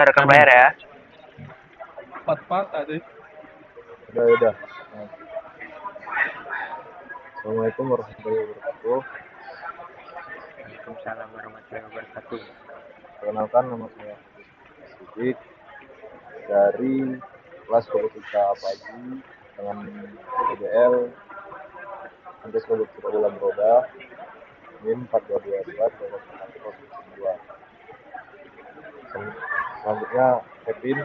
Rekan Amin. player ya. Empat tadi. Udah. Assalamualaikum warahmatullahi wabarakatuh. Waalaikumsalam warahmatullahi wabarakatuh. Perkenalkan, nama saya Sidik dari kelas robotika pagi dengan PBL Andes Robotika Bola Beroda NIM 4222 Selanjutnya Kevin.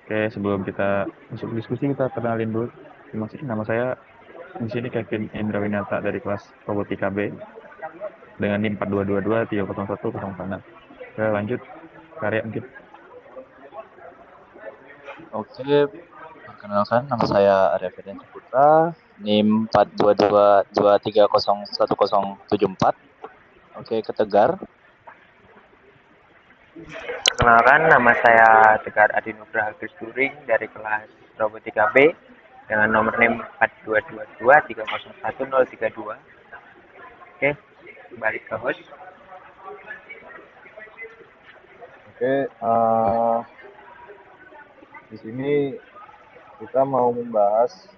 Oke, sebelum kita masuk diskusi kita kenalin dulu. Nama saya di sini Kevin Indra Winata dari kelas Robotika B dengan NIM 42223010 Oke, lanjut karya mungkin. Oke, perkenalkan nama saya Arya Firdan Saputra, NIM 4222301074. Oke, ke Tegar. Perkenalkan, nama saya Tegar Adi Nugraha Turing dari kelas Robotika B dengan nomor NIM 4222301032. Oke, balik ke host. Oke, di sini kita mau membahas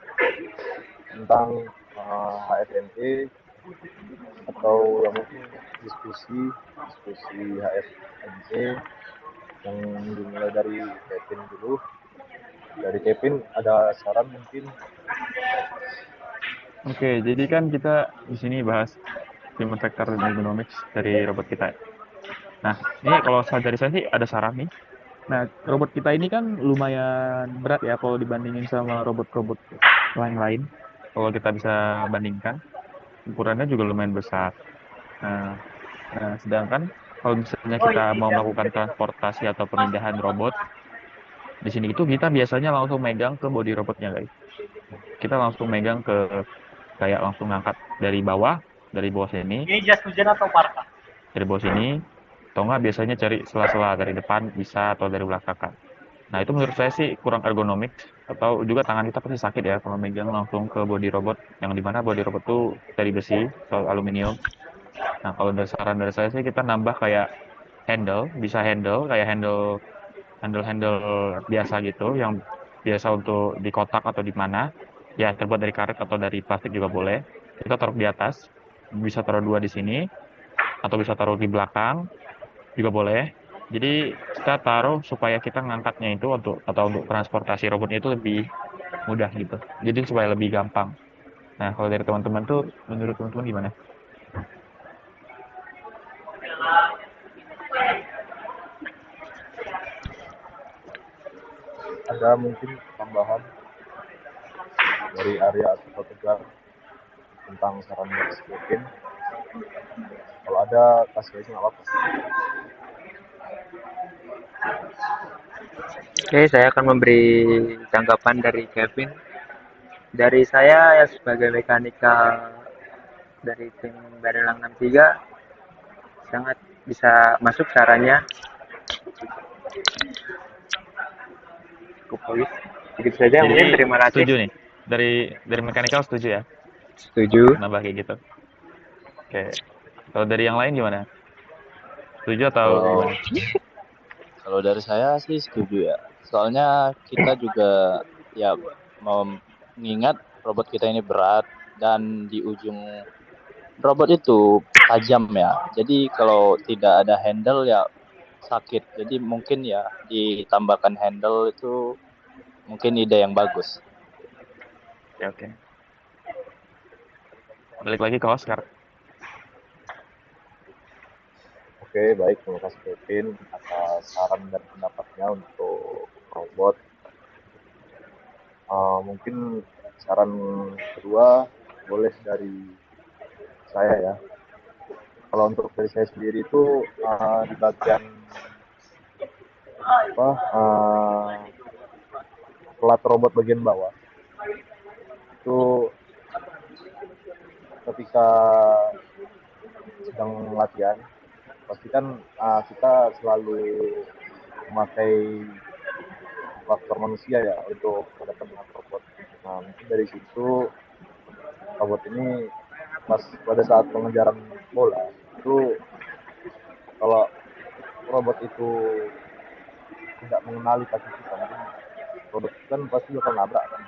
tentang HSNP atau yang mungkin diskusi HSNP yang dimulai dari Kevin dulu. Dari Kevin ada saran mungkin? Oke, jadi kan kita di sini bahas human factor ergonomics dari robot kita. Nah, ini kalau dari saya sih ada saran nih. Nah, robot kita ini kan lumayan berat ya kalau dibandingin sama robot-robot lain-lain. Kalau kita bisa bandingkan, ukurannya juga lumayan besar. Nah, sedangkan kalau misalnya kita mau melakukan transportasi atau pemindahan robot, di sini itu kita biasanya langsung megang ke body robotnya, guys. Kita langsung megang ke kayak langsung ngangkat dari bawah sini. Ini jas hujan atau parka? Dari bawah sini, atau nggak biasanya cari sela-sela dari depan bisa atau dari belakang. Nah, itu menurut saya sih kurang ergonomik atau juga tangan kita pasti sakit ya kalau megang langsung ke body robot yang dimana body robot tuh dari besi atau aluminium. Nah, kalau dari saran dari saya sih kita nambah kayak bisa handle kayak handle biasa gitu yang biasa untuk di kotak atau di mana ya terbuat dari karet atau dari plastik juga boleh. Kita taruh di atas, bisa taruh dua di sini atau bisa taruh di belakang juga boleh. Jadi kita taruh supaya kita ngangkatnya itu untuk transportasi robotnya itu lebih mudah gitu. Jadi supaya lebih gampang. Nah, kalau dari teman-teman tuh menurut teman-teman gimana? Ada mungkin tambahan dari Arya atau Tegar tentang saran dari Kevin? Kalau ada kasih aja nggak apa-apa. Oke, saya akan memberi tanggapan dari Kevin. Dari saya ya sebagai mekanikal dari tim Barelang 63 sangat bisa masuk sarannya. Kupolis. Begitu saja Jadi mungkin, terima kasih. setuju nih. Dari mechanical setuju ya. Setuju. Nambah kayak gitu. Oke. Kalau dari yang lain gimana? Setuju atau Kalau gimana? kalau dari saya sih setuju ya. Soalnya kita juga ya mau mengingat robot kita ini berat dan di ujung robot itu tajam ya. Jadi kalau tidak ada handle ya sakit. Jadi mungkin ya ditambahkan handle itu mungkin ide yang bagus. Oke. Balik lagi ke Oscar. Oke, baik. Terima kasih Kevin atas saran dan pendapatnya untuk robot. Mungkin saran kedua boleh dari saya ya. Kalau untuk dari saya sendiri itu di bagian apa pelat robot bagian bawah itu ketika sedang latihan pastikan kita selalu memakai faktor manusia ya untuk berhadapan dengan robot. Nah mungkin dari situ robot ini pada saat pengejaran bola itu kalau robot itu tidak mengenali kaki kita, mungkin robot kan pasti bakal nabrak kan.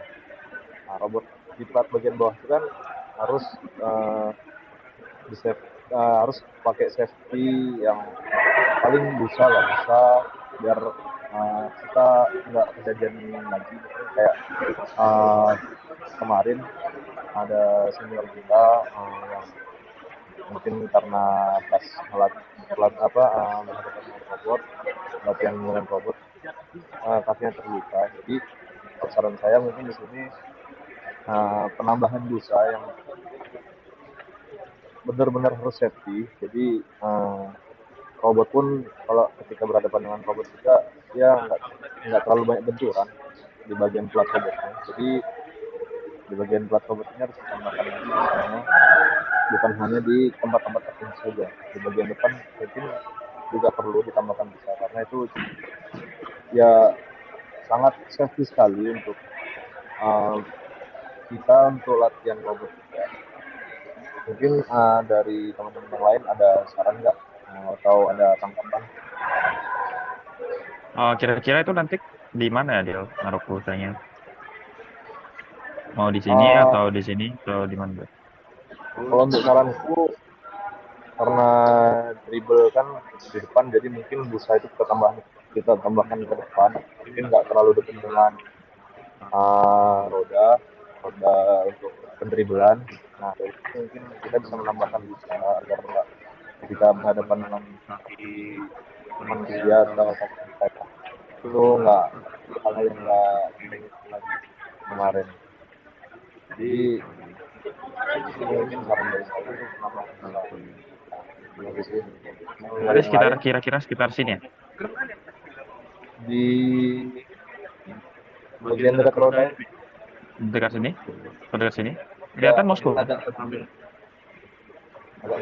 Nah, robot di plat bagian bawah itu kan harus harus pakai safety yang paling bisa biar kita nggak kejadian lagi. Mungkin kayak kemarin ada senior kita yang mungkin karena pas menghadapan robot, latihan dengan robot, kakinya terluka. Jadi saran saya mungkin di sini penambahan busa yang benar-benar harus safety. Jadi robot pun kalau ketika berhadapan dengan robot juga dia nggak terlalu banyak benturan di bagian plat robotnya. Jadi di bagian plat robotnya harus ditambahkan lagi busanya, bukan hanya di tempat-tempat tertentu saja. Di bagian depan mungkin juga perlu ditambahkan busa karena itu ya sangat safety sekali untuk kita untuk latihan robot juga. Mungkin dari teman-teman yang lain ada saran nggak atau ada tanggapan? Kira-kira itu nanti di mana ya dia naruh pulsanya? Mau di sini atau di sini atau di mana? Kalau untuk saranku, karena dribble kan di depan, jadi mungkin busa itu kita tambahkan ke depan, mungkin nggak terlalu dekat dengan roda untuk pendribelan. Nah, dari itu mungkin kita bisa menambahkan busa agar nggak kita berhadapan dengan kaki manusia atau kaki kita itu nggak hal yang nggak diinginkan lagi kemarin. Jadi itu mungkin saran dari saya untuk menambahkan busa. Terima kasih. Tadi Yang lain kira-kira sekitar sini ya? di bagian dekat roda Dekat sini? Dekat sini? ya, Kelihatan mousku? agak ke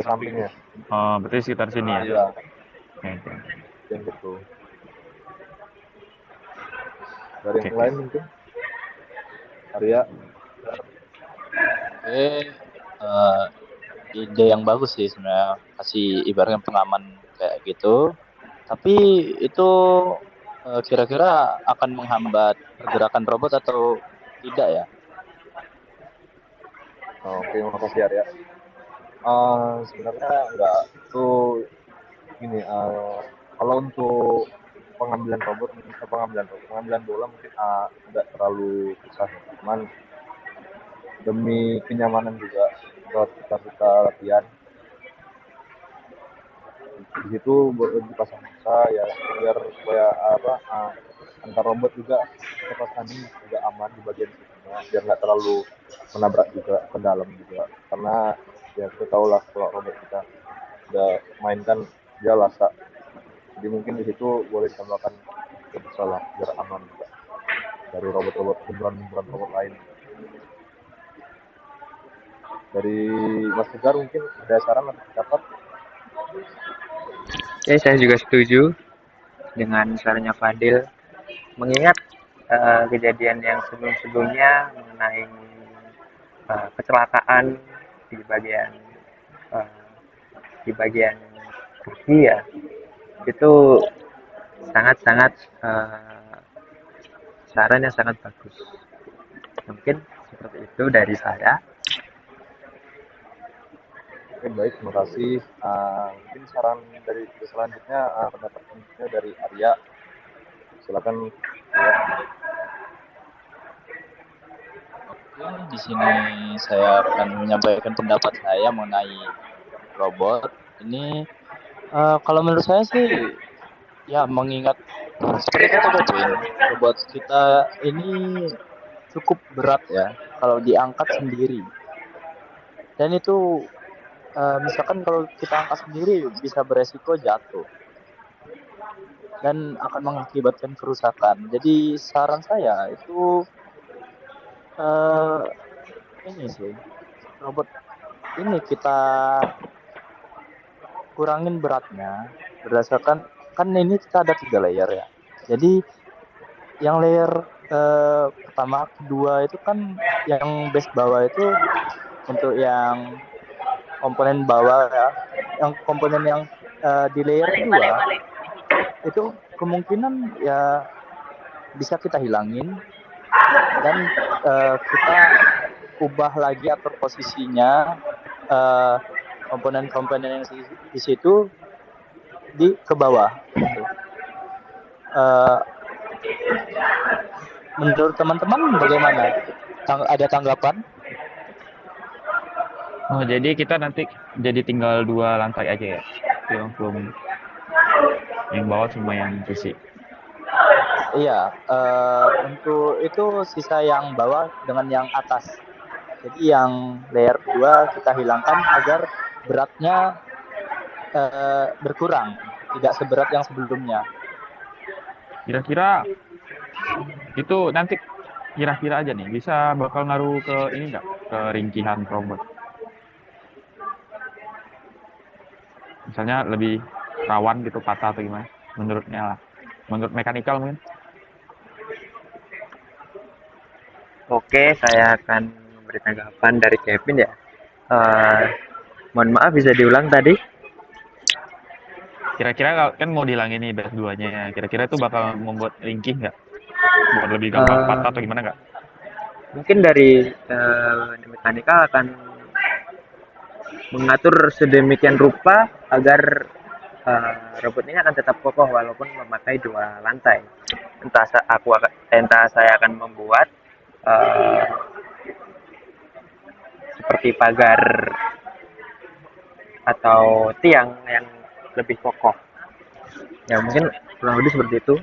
sampingnya. Oh, berarti sekitar sini ya? Iya, Oke. yang gitu. Dari yang lain mungkin Arya. Ide yang bagus sih sebenarnya, kasih ibaratnya pengaman kayak gitu. Tapi itu kira-kira akan menghambat pergerakan robot atau tidak ya? Oke, makasih Arya. Sebenarnya enggak, itu gini, kalau untuk pengambilan bola mungkin enggak terlalu susah, cuman demi kenyamanan juga buat kita latihan di situ dipasang busa ya, biar supaya antar robot juga pas tanding juga aman di bagian situnya, biar nggak terlalu menabrak juga ke dalam juga, karena ya kita tahu lah kalau robot kita udah main kan dia lasa. Jadi mungkin di situ boleh ditambahkan busa lah biar aman juga dari robot-robot benturan robot lain. Dari Mas Tegar mungkin ada saran atau pendapat? Oke, saya juga setuju dengan sarannya Fadil. Mengingat kejadian yang sebelum-sebelumnya mengenai kecelakaan di bagian uh, di bagian kaki ya, itu sangat-sangat saran yang sangat bagus. Mungkin seperti itu dari saya. Oke, baik, terima kasih. Mungkin saran dari selanjutnya pendapat selanjutnya dari Arya. Silakan Arya. Oke, di sini saya akan menyampaikan pendapat saya mengenai robot. Ini kalau menurut saya sih ya, mengingat seperti kata Kevin, robot kita ini cukup berat ya kalau diangkat sendiri. Dan itu misalkan kalau kita angkat sendiri bisa beresiko jatuh dan akan mengakibatkan kerusakan. Jadi saran saya itu ini sih, robot ini kita kurangin beratnya berdasarkan, kan ini kita ada 3 layer ya. Jadi yang layer pertama, kedua itu kan yang base bawah itu untuk yang komponen bawah ya. Yang komponen yang di layer kedua itu kemungkinan ya bisa kita hilangin dan kita ubah lagi atur posisinya, eh, komponen-komponen yang di situ ke bawah gitu. Eh, menurut teman-teman bagaimana? Ada tanggapan? Oh, jadi kita nanti jadi tinggal 2 lantai aja ya? Belum yang bawah cuma yang isi. Iya, untuk itu sisa yang bawah dengan yang atas. Jadi yang layer 2 kita hilangkan agar beratnya berkurang, tidak seberat yang sebelumnya. Kira-kira itu nanti kira-kira aja nih bisa bakal ngaruh ke ini nggak, ke ringkihan robot? Misalnya lebih rawan gitu patah atau gimana? Menurutnya lah. Menurut mekanikal mungkin. Oke, saya akan memberi tanggapan dari Kevin ya. Eh, Mohon maaf bisa diulang tadi. Kira-kira kan mau dihilangin nih beres duanya. Kira-kira itu bakal membuat ringkih nggak? Buat lebih gampang Eh, patah atau gimana nggak? Mungkin dari mekanika akan mengatur sedemikian rupa agar robot ini akan tetap kokoh walaupun memakai 2 lantai. Entah saya akan membuat eh, seperti pagar atau tiang yang lebih kokoh. Ya mungkin kurang lebih seperti itu.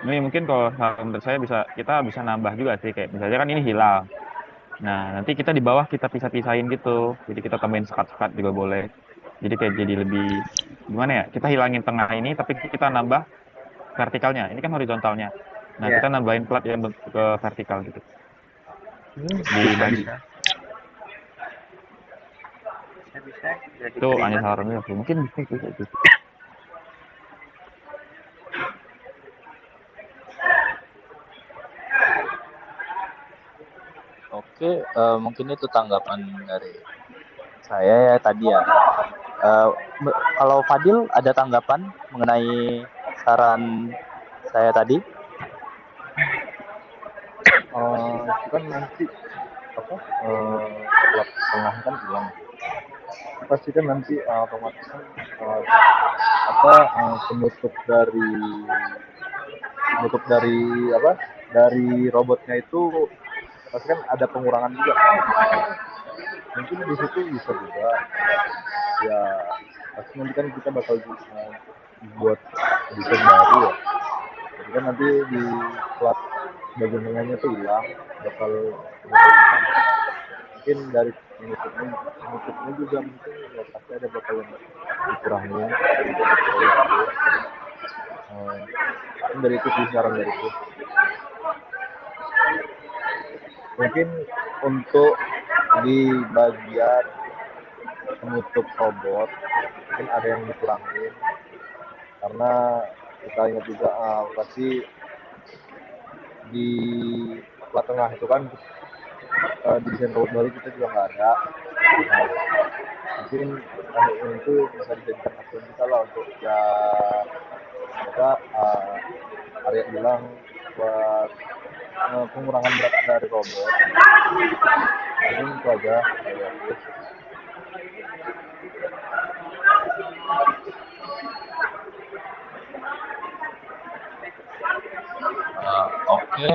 Ini mungkin kalau menurut saya kita bisa nambah juga sih, kayak misalnya kan ini hilang. Nah, nanti kita di bawah kita pisah-pisahin gitu. Jadi kita tambahin sekat-sekat juga boleh. Jadi kayak jadi lebih gimana ya? Kita hilangin tengah ini tapi kita nambah vertikalnya. Ini kan horizontalnya. Nah, Ya, kita nambahin plat yang bentuk ke vertikal gitu. Di bisa nadi. bisa. Bisa Itu hanya diterima. sarannya aku. Mungkin bisa gitu. Oke, mungkin itu tanggapan dari saya ya tadi ya. Kalau Fadil ada tanggapan mengenai saran saya tadi? Itu kan nanti apa plat tengah kan hilang, pasti kan nanti otomatis kan penutup dari apa dari robotnya itu pasti kan ada pengurangan juga kan. Mungkin di situ bisa juga ya, pasti nanti kan kita bakal buat desain baru ya, jadi kan nanti di plat bagian tengahnya tuh hilang, bakal mungkin dari penutupnya juga mungkin ya pasti ada bakal yang dikurangin dari itu sih saran dari itu. Mungkin untuk di bagian penutup robot mungkin ada yang dikurangin, karena kita ingat juga pasti di plat tengah itu kan di desain robot baru kita juga nggak ada. Nah, mungkin itu bisa dijadikan acuan kita lah untuk ya kita area bilang buat pengurangan berat dari robot. Mungkin itu aja dari aku. Oke,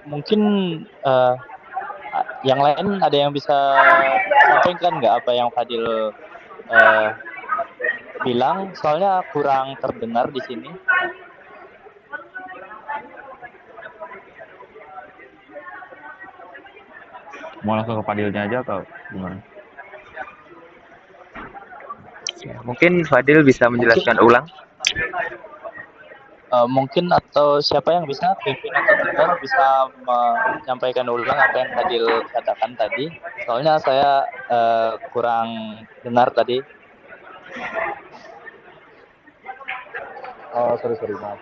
mungkin uh, yang lain ada yang bisa sampaikan nggak apa yang Fadil uh, bilang? Soalnya kurang terdengar di sini. Mau langsung ke Padilnya aja atau gimana? Ya, mungkin Fadil bisa menjelaskan ulang. Mungkin atau siapa yang bisa, Kevin atau Tinggal bisa menyampaikan ulang apa yang Fadil katakan tadi. Soalnya saya kurang dengar tadi. Sorry maaf,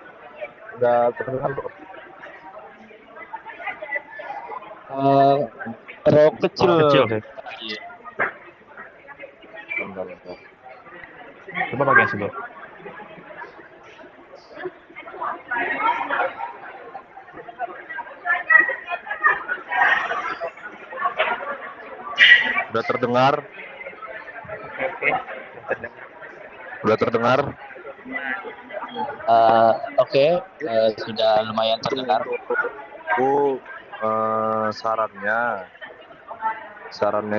udah kedengeran belum? Terlalu kecil. Kecil sih. Bentar. Coba bagian sebelah. Udah terdengar? Oke, terdengar. Udah terdengar? Oke, sudah lumayan terdengar. Aku sarannya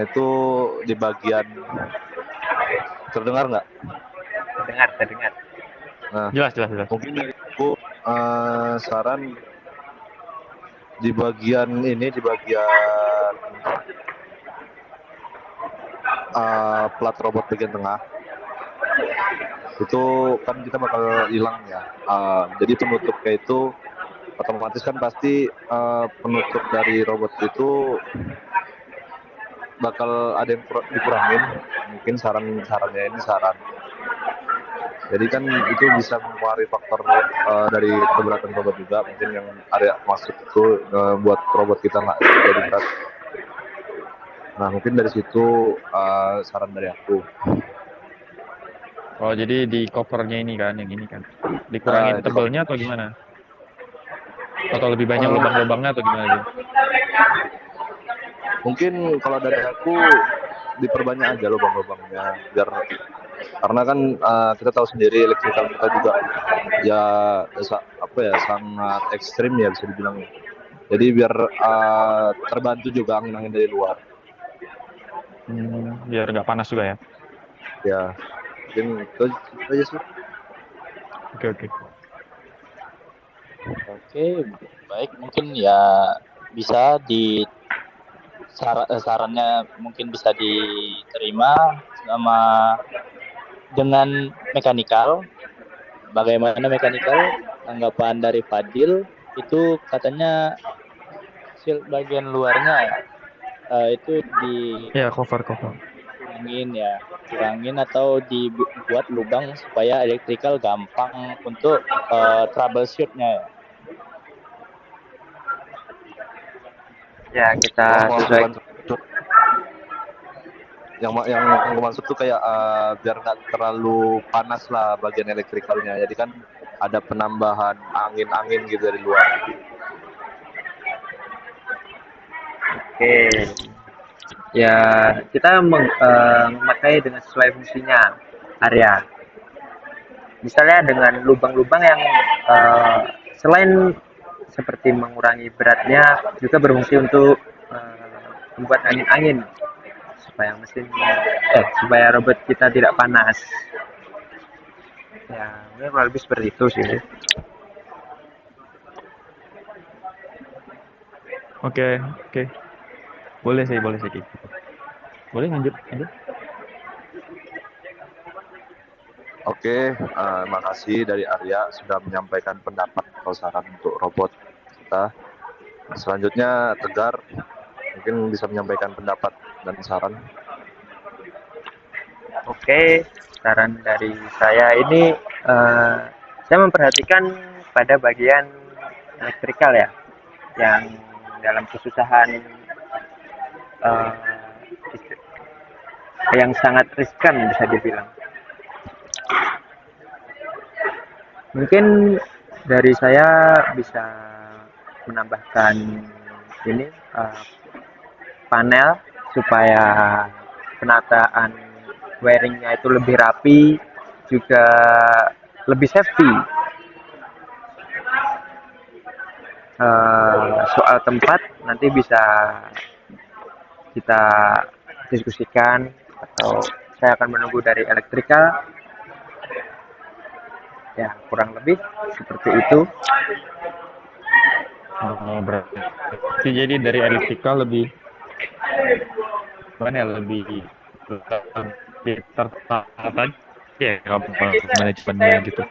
itu di bagian terdengar nggak? Terdengar. Nah, Jelas. mungkin dari aku saran di bagian plat robot bagian tengah itu kan kita bakal hilang ya. Jadi penutupnya itu otomatis kan pasti penutup dari robot itu bakal ada yang dikurangin. Mungkin sarannya ini saran. Jadi kan itu bisa mempengaruhi faktor dari keberatan robot juga. Mungkin yang area maksud itu buat robot kita nggak jadi berat. Nah mungkin dari situ saran dari aku. Oh, jadi di covernya ini kan, yang ini kan. Dikurangin Di tebelnya atau gimana? Atau lebih banyak Eh, lubang-lubangnya atau gimana tuh? mungkin kalau dari aku diperbanyak aja lubang-lubangnya biar karena kan kita tahu sendiri elektrikal kita juga ya sangat ekstrim ya bisa dibilang. Jadi biar terbantu juga angin-angin dari luar. Biar nggak panas juga ya. Ya mungkin itu aja sih. Oke. Oke, baik. Mungkin ya bisa sarannya mungkin bisa diterima sama dengan mekanikal. Bagaimana mekanikal? Tanggapan dari Fadil itu katanya shield bagian luarnya itu Ya, cover. kurangin atau dibuat lubang supaya elektrikal gampang untuk troubleshootnya ya. Ya, kita Oh, sesuai. yang gue maksud tuh kayak biar nggak terlalu panas lah bagian elektrikalnya. Jadi kan ada penambahan angin-angin gitu dari luar. Oke. Ya, kita memakai dengan sesuai fungsinya area. Misalnya dengan lubang-lubang yang selain seperti mengurangi beratnya, juga berfungsi untuk membuat angin-angin supaya robot kita tidak panas. Ya, mungkin kurang lebih seperti itu sih. Oke. Boleh sih gitu. Boleh lanjut. Oke, makasih dari Arya sudah menyampaikan pendapat atau saran untuk robot kita. Selanjutnya Tegar mungkin bisa menyampaikan pendapat dan saran. Oke, saran dari saya ini saya memperhatikan pada bagian elektrikal ya, yang dalam kesusahan eh, yang sangat riskan bisa dibilang. Mungkin dari saya bisa menambahkan ini panel supaya penataan wiringnya itu lebih rapi, juga lebih safety. Soal tempat nanti bisa kita diskusikan atau saya akan menunggu dari elektrikal. Ya, kurang lebih seperti itu. Berarti jadi dari elektrikal lebih lebih tertata aja ya manajemennya gitu.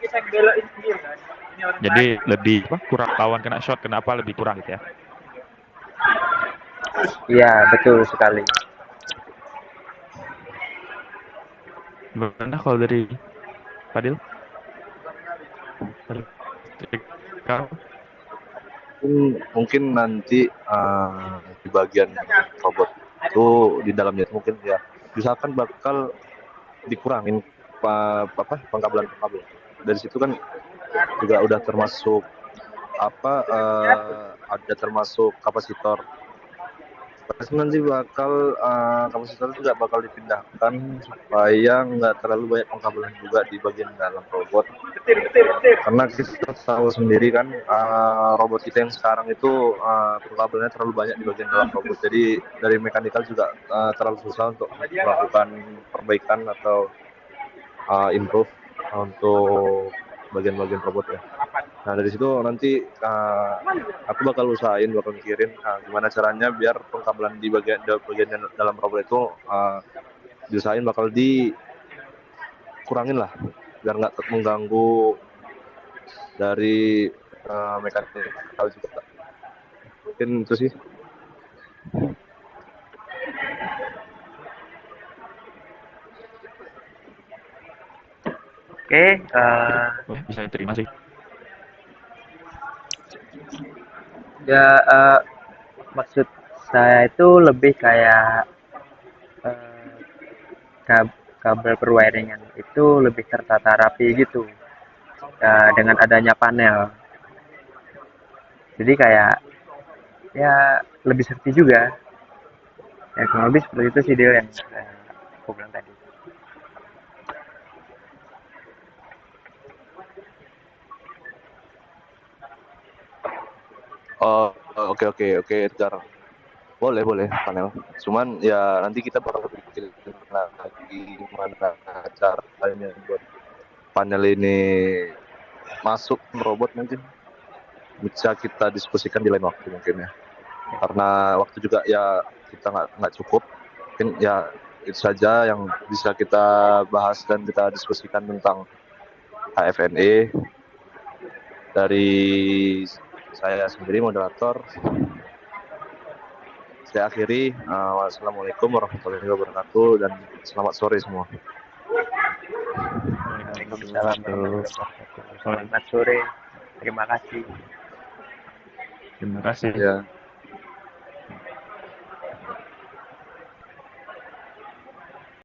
Jadi lebih kurang lawan kena shot, kenapa lebih kurang gitu ya? Iya, betul sekali. Gimana kalau dari Fadil? Elektrikal? Mungkin nanti di bagian robot itu di dalamnya mungkin ya misalkan bakal dikurangin pengkabelan. Dari situ kan juga udah termasuk ada termasuk kapasitor. Pasti nanti kapasitor juga bakal dipindahkan supaya nggak terlalu banyak pengkabelan juga di bagian dalam robot. Karena kita tahu sendiri kan robot kita yang sekarang itu pengkabelannya terlalu banyak di bagian dalam robot. Jadi dari mekanikal juga terlalu susah untuk melakukan perbaikan atau improve untuk bagian-bagian robot ya. Nah dari situ nanti aku bakal mikirin gimana caranya biar pengkabelan di bagian dalam robot itu diusahain bakal dikurangin lah, biar nggak mengganggu dari mekanikal juga. Mungkin itu sih. Oke, Bisa diterima sih. ya maksud saya itu lebih kayak kabel perwiringan itu lebih tertata rapi gitu dengan adanya panel. Jadi kayak ya lebih safety juga. Ya kurang lebih seperti itu sih deal yang aku bilang tadi. Oh, oke Edgar. Boleh panel. Cuman ya nanti kita bakal bikin lagi gimana caranya buat panel ini masuk robot, mungkin bisa kita diskusikan di lain waktu mungkin ya. Karena waktu juga ya kita nggak cukup. Mungkin ya itu saja yang bisa kita bahas dan kita diskusikan tentang HFNE dari saya sendiri moderator. Saya akhiri. Wassalamualaikum warahmatullahi wabarakatuh dan selamat sore semua. Waalaikumsalam warahmatullahi wabarakatuh. Selamat sore. Terima kasih. Terima kasih. Ya.